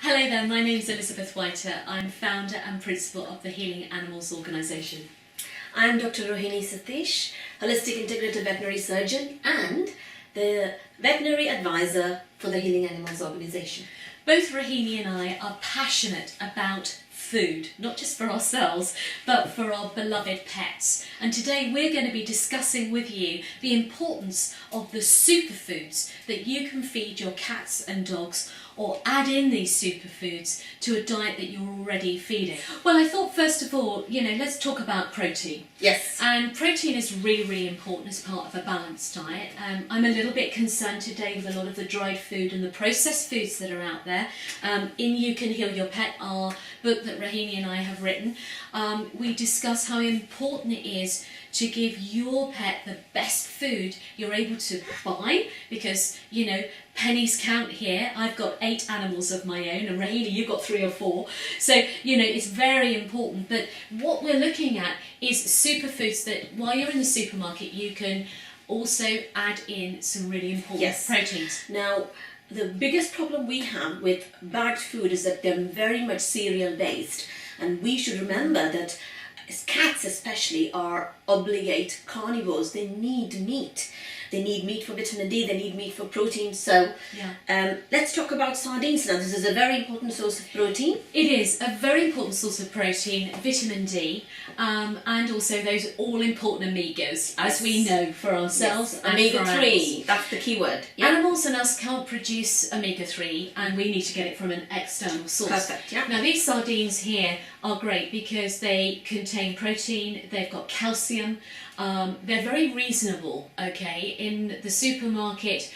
Hello there, my name is Elizabeth Whiter. I'm founder and principal of the Healing Animals organisation. I'm Dr. Rohini Sathish, holistic integrative veterinary surgeon and the veterinary advisor for the Healing Animals organisation. Both Rohini and I are passionate about food, not just for ourselves, but for our beloved pets. And today we're going to be discussing with you the importance of the superfoods that you can feed your cats and dogs, or add in these superfoods to a diet that you're already feeding. Well, I thought first of all, let's talk about protein. Yes. And protein is really, really important as part of a balanced diet. I'm a little bit concerned today with a lot of the dried food and the processed foods that are out there. In You Can Heal Your Pet, our book that Rohini and I have written, we discuss how important it is to give your pet the best food you're able to buy, because pennies count here. I've got 8 animals of my own, and Rohini, you've got 3 or 4. So it's very important. But what we're looking at is superfoods that while you're in the supermarket you can also add in some really important proteins. Now, the biggest problem we have with bagged food is that they're very much cereal based, and we should remember that cats especially are obligate carnivores. They need meat. They need meat for vitamin D, they need meat for protein. So let's talk about sardines now. This is a very important source of protein. It is a very important source of protein, vitamin D, and also those all-important omegas, as we know for ourselves. Yes. And Omega-3, that's the key word. Yep. Animals and us can't produce omega-3, and we need to get it from an external source. Perfect, yeah. Now these sardines here are great because they contain protein, they've got calcium, they're very reasonable, okay? In the supermarket,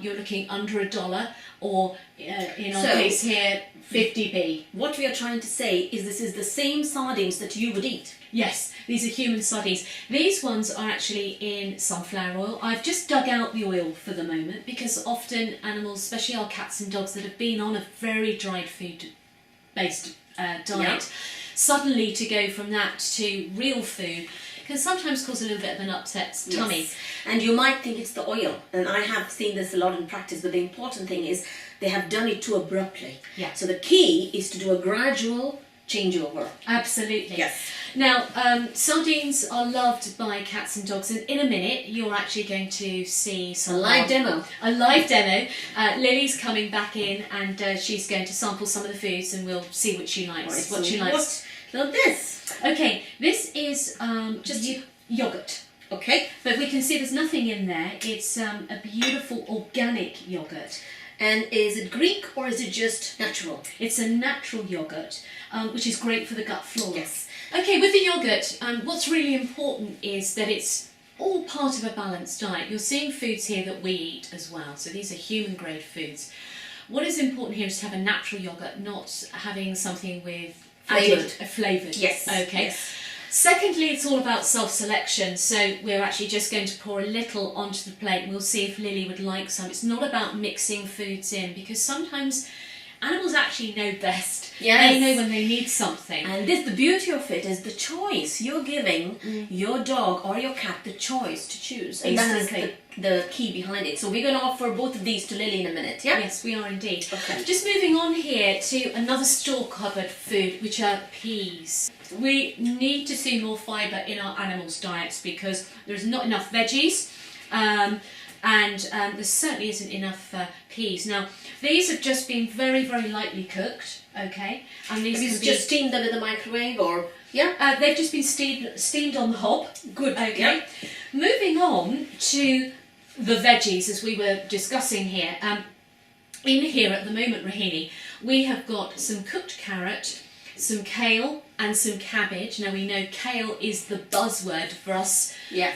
you're looking under $1, or in our case here, 50p. What we are trying to say is this is the same sardines that you would eat. Yes, these are human sardines. These ones are actually in sunflower oil. I've just dug out the oil for the moment because often animals, especially our cats and dogs that have been on a very dried food-based diet, suddenly to go from that to real food can sometimes cause a little bit of an upset tummy. Yes. And you might think it's the oil, and I have seen this a lot in practice, but the important thing is they have done it too abruptly. Yeah. So the key is to do a gradual changeover. Absolutely. Yes. Now, sardines are loved by cats and dogs, and in a minute you're actually going to see A live demo. A live demo. Lily's coming back in, and she's going to sample some of the foods, and we'll see what she likes. Right, what so she likes. Look this. Okay, this is just yogurt. Okay. But we can see there's nothing in there. It's a beautiful organic yogurt. And is it Greek or is it just natural? It's a natural yogurt, which is great for the gut flora. Yes. Okay, with the yogurt, what's really important is that it's all part of a balanced diet. You're seeing foods here that we eat as well, so these are human grade foods. What is important here is to have a natural yogurt, not having something with flavoured. Yes. Okay. Yes. Secondly, it's all about self-selection, so we're actually just going to pour a little onto the plate and we'll see if Lily would like some. It's not about mixing foods in, because sometimes animals actually know best. Yes. They know when they need something. And the beauty of it is the choice. You're giving your dog or your cat the choice to choose. And that is the key behind it. So we're going to offer both of these to Lily in a minute, yeah? Yes, we are indeed. Okay. Just moving on here to another store cupboard food, which are peas. We need to see more fibre in our animals' diets because there's not enough veggies, and there certainly isn't enough peas. Now, these have just been very, very lightly cooked, okay? And these Have you just steamed them in the microwave or... Yeah? They've just been steamed on the hob. Good. Okay. Yeah. Moving on to the veggies, as we were discussing here. In here at the moment, Rohini, we have got some cooked carrot, some kale and some cabbage. Now we know kale is the buzzword for us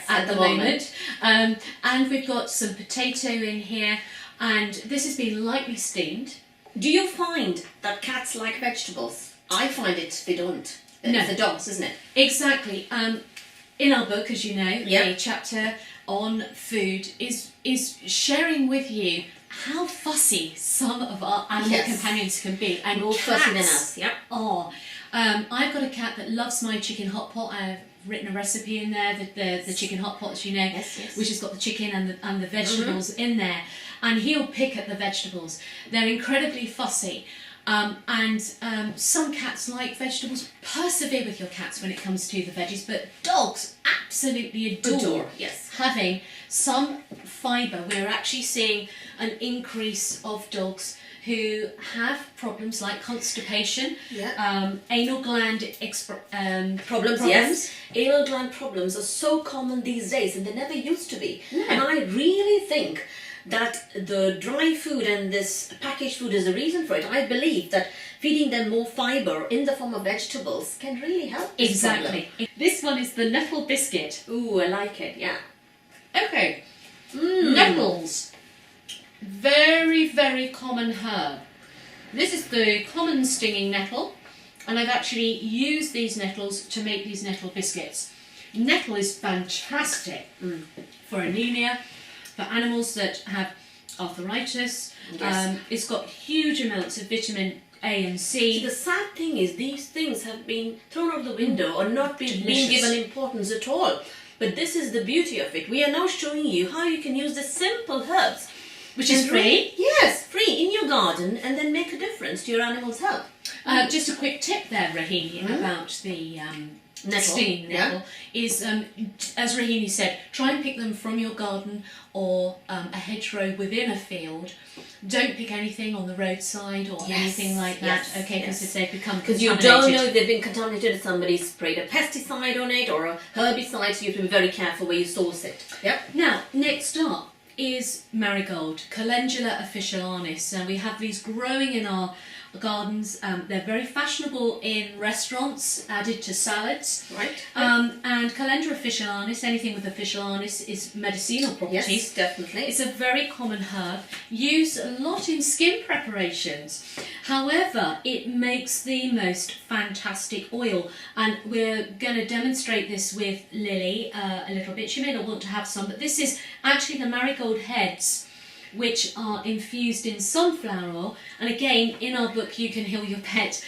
at the moment. And we've got some potato in here, and this has been lightly steamed. Do you find that cats like vegetables? I find it they don't. No. It's the dogs, isn't it? Exactly. In our book, as you know, the chapter on food is sharing with you how fussy some of our animal companions can be, and more fussy than us. Yep. Are. I've got a cat that loves my chicken hot pot. I've written a recipe in there, the chicken hot pot, as you know, which has got the chicken and the vegetables in there, and he'll pick at the vegetables. They're incredibly fussy. Some cats like vegetables. Persevere with your cats when it comes to the veggies, but dogs absolutely adore yes. having some fibre. We're actually seeing an increase of dogs who have problems like constipation, anal gland problems. Yes, anal gland problems are so common these days, and they never used to be. No. And I really think that the dry food and this packaged food is the reason for it. I believe that feeding them more fibre in the form of vegetables can really help this Exactly. problem. This one is the nettle biscuit. Ooh, I like it, yeah. Okay. Nettles. Very, very common herb. This is the common stinging nettle, and I've actually used these nettles to make these nettle biscuits. Nettle is fantastic for anemia, for animals that have arthritis. Yes. It's got huge amounts of vitamin A and C. The sad thing is these things have been thrown out the window or not being Delicious. given importance at all. But this is the beauty of it. We are now showing you how you can use the simple herbs. Which is free. Yes, free in your garden, and then make a difference to your animal's health. Just a quick tip there, Rohini, about the stinging nettle is, as Rohini said, try and pick them from your garden or a hedgerow within a field. Don't pick anything on the roadside or anything like that, okay, because if they become Because contaminated. you don't know if they've been contaminated, if somebody sprayed a pesticide on it or a herbicide, so you have to be very careful where you source it. Yep. Now, next up is marigold, Calendula officinalis. And we have these growing in our gardens. They're very fashionable in restaurants, added to salads. Right. And Calendula officinalis, anything with officinalis, is medicinal properties. Yes, definitely. It's a very common herb, used a lot in skin preparations. However, it makes the most fantastic oil, and we're going to demonstrate this with Lily a little bit. She may not want to have some, but this is actually the marigold heads, which are infused in sunflower oil. And again, in our book You Can Heal Your Pet,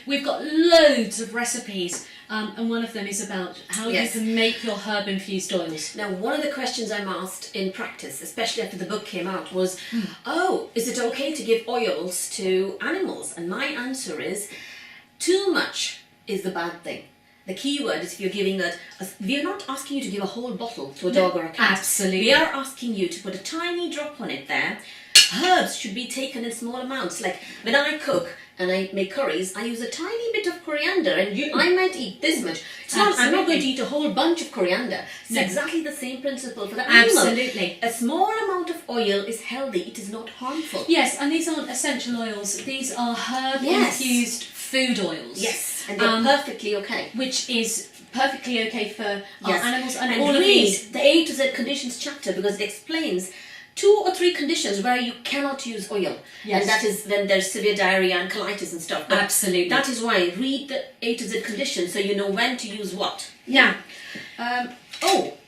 we've got loads of recipes, and one of them is about how you can make your herb infused oils. Now, one of the questions I'm asked in practice, especially after the book came out, was, is it okay to give oils to animals? And my answer is, too much is the bad thing. The key word is if you're giving that, we are not asking you to give a whole bottle to a dog or a cat. Absolutely. We are asking you to put a tiny drop on it there. Herbs should be taken in small amounts. Like when I cook and I make curries, I use a tiny bit of coriander, and I might eat this much. I'm not going to eat a whole bunch of coriander. It's exactly the same principle for the animal. Absolutely. A small amount of oil is healthy. It is not harmful. Yes, and these aren't essential oils. These are herb-infused food oils. Yes, and they're perfectly okay. Which is perfectly okay for our animals. And all read of these. the A to Z conditions chapter, because it explains 2 or 3 conditions where you cannot use oil. Yes. And that is when there's severe diarrhea and colitis and stuff. But Absolutely. that is why read the A to Z conditions so you know when to use what. Now,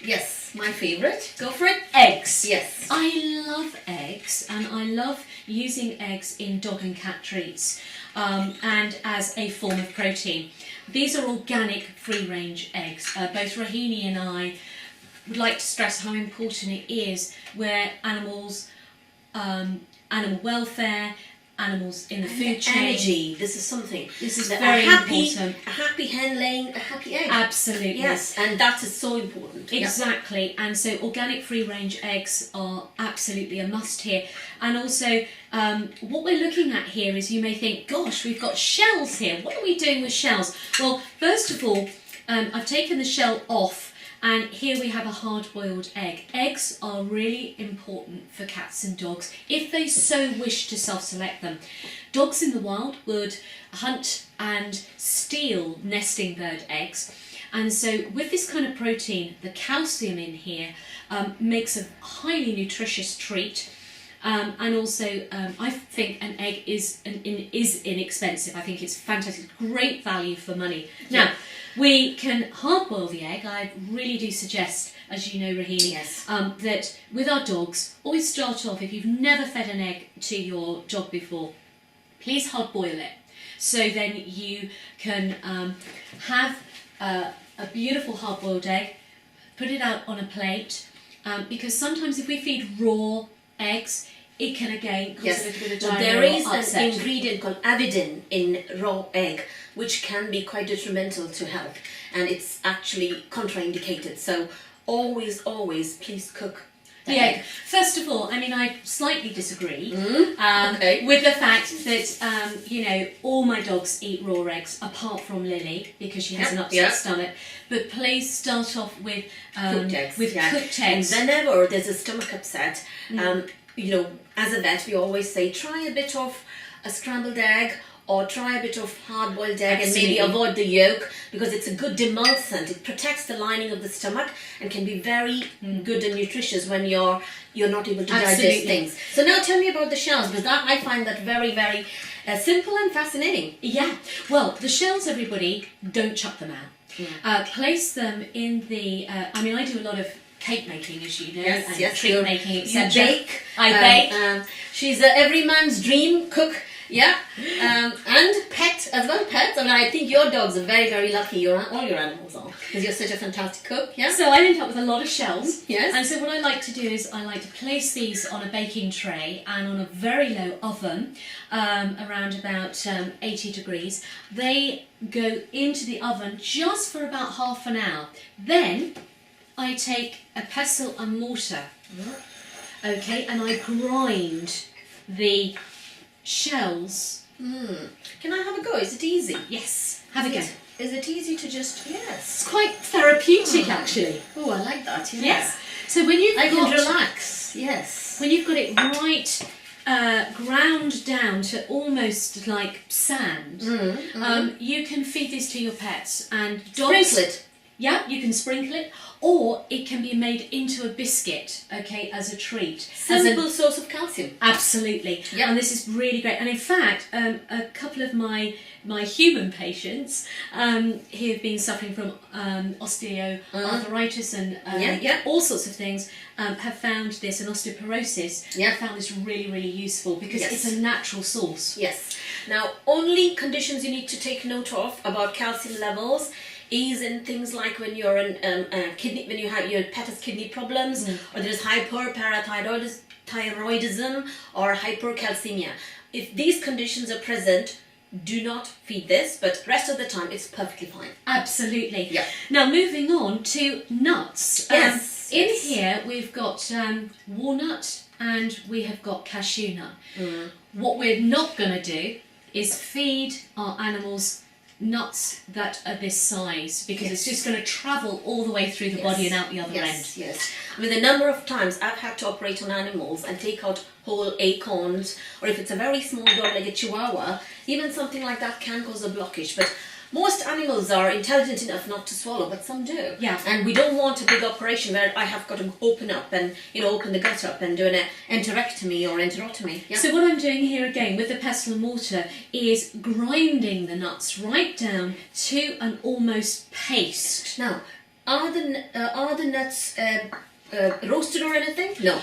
Yes, my favourite. Go for it. eggs. Yes. I love eggs, and I love using eggs in dog and cat treats, and as a form of protein. These are organic, free-range eggs. Both Rohini and I would like to stress how important it is where animals, animal welfare, animals in the food chain. Energy. This is something. This is A very happy, important. A happy hen laying a happy egg. Absolutely. Yes, and that is so important. Exactly, and so organic free-range eggs are absolutely a must here. And also, what we're looking at here is, you may think, gosh, we've got shells here. What are we doing with shells? Well, first of all, I've taken the shell off, and here we have a hard-boiled egg. Eggs are really important for cats and dogs if they so wish to self-select them. Dogs in the wild would hunt and steal nesting bird eggs. And so with this kind of protein, the calcium in here makes a highly nutritious treat. And also, I think an egg is inexpensive. I think it's fantastic, great value for money. Now, we can hard boil the egg. I really do suggest, as you know, Rohini, that with our dogs, always start off, if you've never fed an egg to your dog before, please hard boil it. So then you can have a beautiful hard boiled egg, put it out on a plate, because sometimes if we feed raw eggs, it can again cause a little bit of So diarrhea there is or upset. an ingredient called avidin in raw egg, which can be quite detrimental to health, and it's actually contraindicated. So always, please cook the egg. First of all, I mean, I slightly disagree Okay. with the fact that, you know, all my dogs eat raw eggs, apart from Lily, because she has an upset stomach. But please start off with Cooked eggs. cooked eggs. And whenever there's a stomach upset, you know, as a vet, we always say try a bit of a scrambled egg, or try a bit of hard-boiled egg. Absolutely. And maybe avoid the yolk, because it's a good demulcent. It protects the lining of the stomach and can be very good and nutritious when you're not able to digest things. So now tell me about the shells, because I find that very, very simple and fascinating. Yeah, well, the shells, everybody, don't chuck them out. Place them in the, I mean, I do a lot of cake making, as you know, and treat making, etc. You bake. I bake. She's every man's dream cook. Yeah, and pet as well. Pets. I mean, I think your dogs are very, very lucky. All your animals are, because you're such a fantastic cook. Yeah. So I end up with a lot of shells. Yes. And so what I like to do is I like to place these on a baking tray and on a very low oven, around about 80 degrees. They go into the oven just for about half an hour. Then I take a pestle and mortar. Okay, and I grind the shells. Can I have a go? Is it easy? Yes, have a go. Is it easy to just... Yes. It's quite therapeutic, actually. Oh, I like that. Yeah. Yes. So when you've I got... can relax. Yes. When you've got it right ground down to almost like sand, you can feed this to your pets. And dogs... Sprinkle it. Yeah, you can sprinkle it, or it can be made into a biscuit, okay, as a treat. Simple source of calcium. Absolutely. Yep. And this is really great. And in fact, a couple of my human patients who have been suffering from osteoarthritis and all sorts of things have found this, and osteoporosis, have found this really, really useful, because it's a natural source. Yes. Now, only conditions you need to take note of about calcium levels is in things like when you're in kidney, when your pet has kidney problems, or there's hyperparathyroidism or hypercalcemia. If these conditions are present, do not feed this, but rest of the time it's perfectly fine. Absolutely. Yeah. Now moving on to nuts. Yes. In here we've got walnut and we have got cashew nut. What we're not going to do is feed our animals nuts that are this size, because it's just going to travel all the way through the body and out the other end. Yes. I mean, the number of times I've had to operate on animals and take out whole acorns, or if it's a very small dog like a chihuahua, even something like that can cause a blockage. But most animals are intelligent enough not to swallow, but some do. Yeah. And we don't want a big operation where I have got to open up and, open the gut up and do an enterectomy or enterotomy. Yeah. So what I'm doing here again with the pestle and mortar is grinding the nuts right down to an almost paste. Now, are the nuts roasted or anything? No.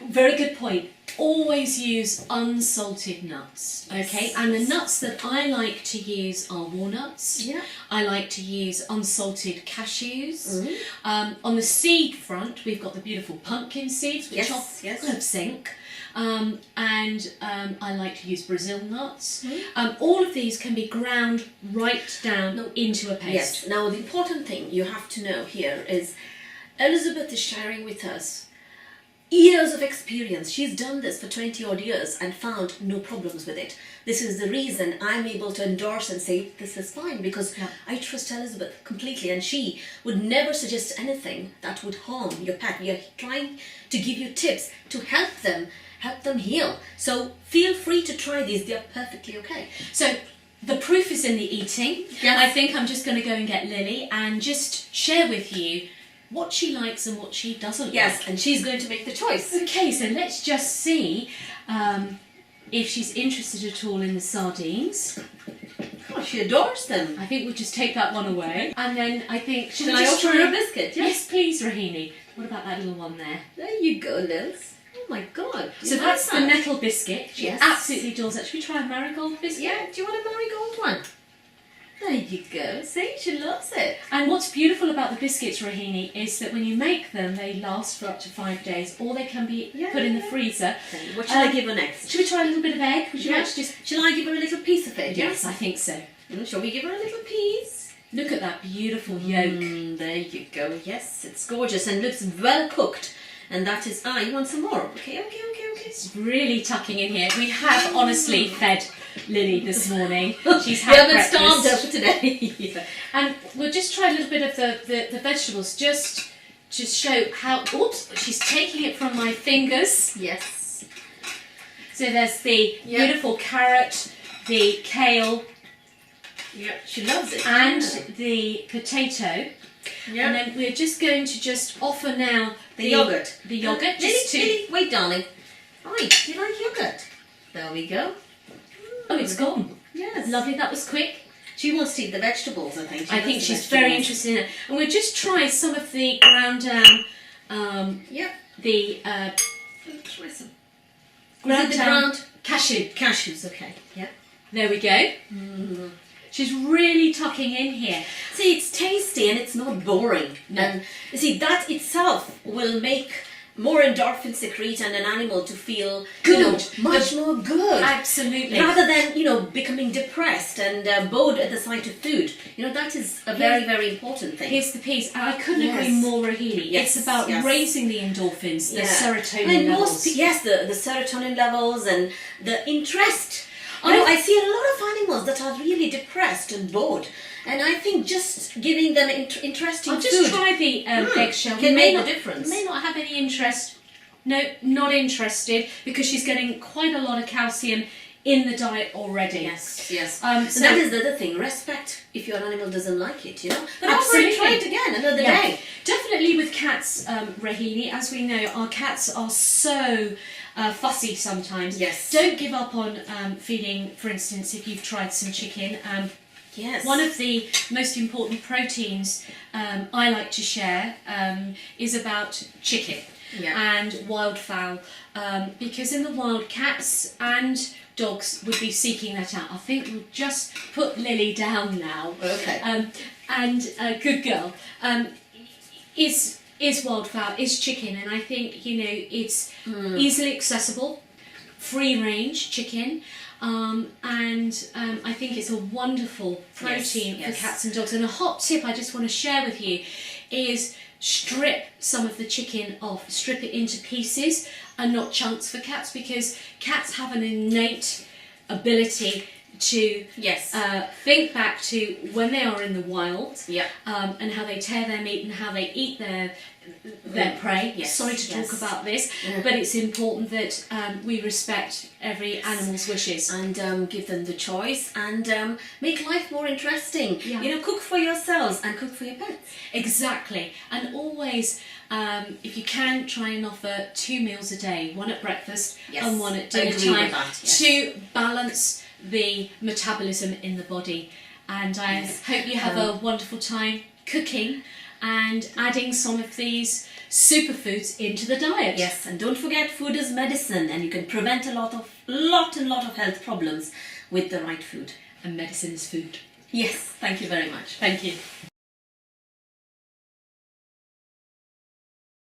Very good point. Always use unsalted nuts, okay? And the nuts that I like to use are walnuts. Yeah. I like to use unsalted cashews. On the seed front, we've got the beautiful pumpkin seeds, which are full of zinc. And I like to use Brazil nuts. All of these can be ground right down into a paste. Yes. Now, the important thing you have to know here is Elizabeth is sharing with us years of experience. She's done this for 20 odd years and found no problems with it. This is the reason I'm able to endorse and say this is fine, because I trust Elizabeth completely, and she would never suggest anything that would harm your pet. You're trying to give you tips to help them heal. So feel free to try these. They're perfectly okay. So the proof is in the eating. I think I'm just going to go and get Lily and just share with you what she likes and what she doesn't like. Yes, and she's going to make the choice. Okay, so let's just see if she's interested at all in the sardines. Oh, she adores them. I think we'll just take that one away. And then I think... Shall I offer her a biscuit? Yes, please, Rohini. What about that little one there? There you go, Liz. Oh my God. So that's the nettle biscuit. She Yes. absolutely adores that. Should we try a marigold biscuit? Yeah, do you want a marigold one? There you go. See, she loves it. And what's beautiful about the biscuits, Rohini, is that when you make them, they last for up to 5 days, or they can be put in the freezer. Okay, what shall I give her next? Should we try a little bit of egg? Would you like to just... Shall I give her a little piece of it? Yes, I think so. Shall we give her a little piece? Look at that beautiful yolk. There you go. Yes, it's gorgeous and looks well cooked. And that is... you want some more? Okay. It's really tucking in here. We have honestly fed Lily this morning. She's had we haven't breakfast. starved her for today. And we'll just try a little bit of the vegetables, just to show how... Oops, she's taking it from my fingers. Yes. So there's the beautiful carrot, the kale... Yeah, she loves it. And the potato. Yeah. And then we're just going to just offer now the yogurt. The yogurt. Lily, wait, darling. Right, do you like yogurt? There we go. Oh, it's gone. Yes. Lovely, that was quick. She wants to eat the vegetables, I think. I think she's very interested in it. And we'll just try some of the ground down... The... try some. Ground down... Cashew. Cashews, okay. Yeah. There we go. She's really tucking in here. See, it's tasty and it's not boring. No. And you see, that itself will make more endorphins secrete and an animal to feel good, much more good. Absolutely. Rather than becoming depressed and bored at the sight of food. That is a very, very important thing. Here's the piece. I couldn't agree more, Rohini. Yes, it's about raising the endorphins, the serotonin and levels. The serotonin levels and the interest. I see a lot of animals that are really depressed and bored, and I think just giving them interesting I'll food. just try the eggshell. Can make a difference. May not have any interest. No, not interested, because she's getting quite a lot of calcium in the diet already. Yes. So that is the other thing. Respect if your animal doesn't like it, But absolutely. Try it again another day. Definitely with cats, Rohini, as we know, our cats are so fussy sometimes. Yes. Don't give up on feeding, for instance, if you've tried some chicken. Yes. One of the most important proteins I like to share is about chicken and wildfowl, because in the wild, cats and dogs would be seeking that out. I think we'll just put Lily down now. Okay. And good girl. Is wildfowl, is chicken, and I think it's easily accessible, free range chicken, and I think it's a wonderful protein for cats and dogs. And a hot tip I just want to share with you is strip some of the chicken off, strip it into pieces and not chunks for cats, because cats have an innate ability to think back to when they are in the wild and how they tear their meat and how they eat their prey. Sorry to talk about this, but it's important that we respect every animal's wishes and give them the choice and make life more interesting. Yeah. Cook for yourselves and cook for your pets. Exactly, and always if you can, try and offer 2 meals a day, one at breakfast and one at dinner time, to balance the metabolism in the body. And I hope you have a wonderful time cooking and adding some of these superfoods into the diet. Yes, and don't forget, food is medicine, and you can prevent a lot of health problems with the right food. And medicine is food. Yes, thank you very much. Thank you.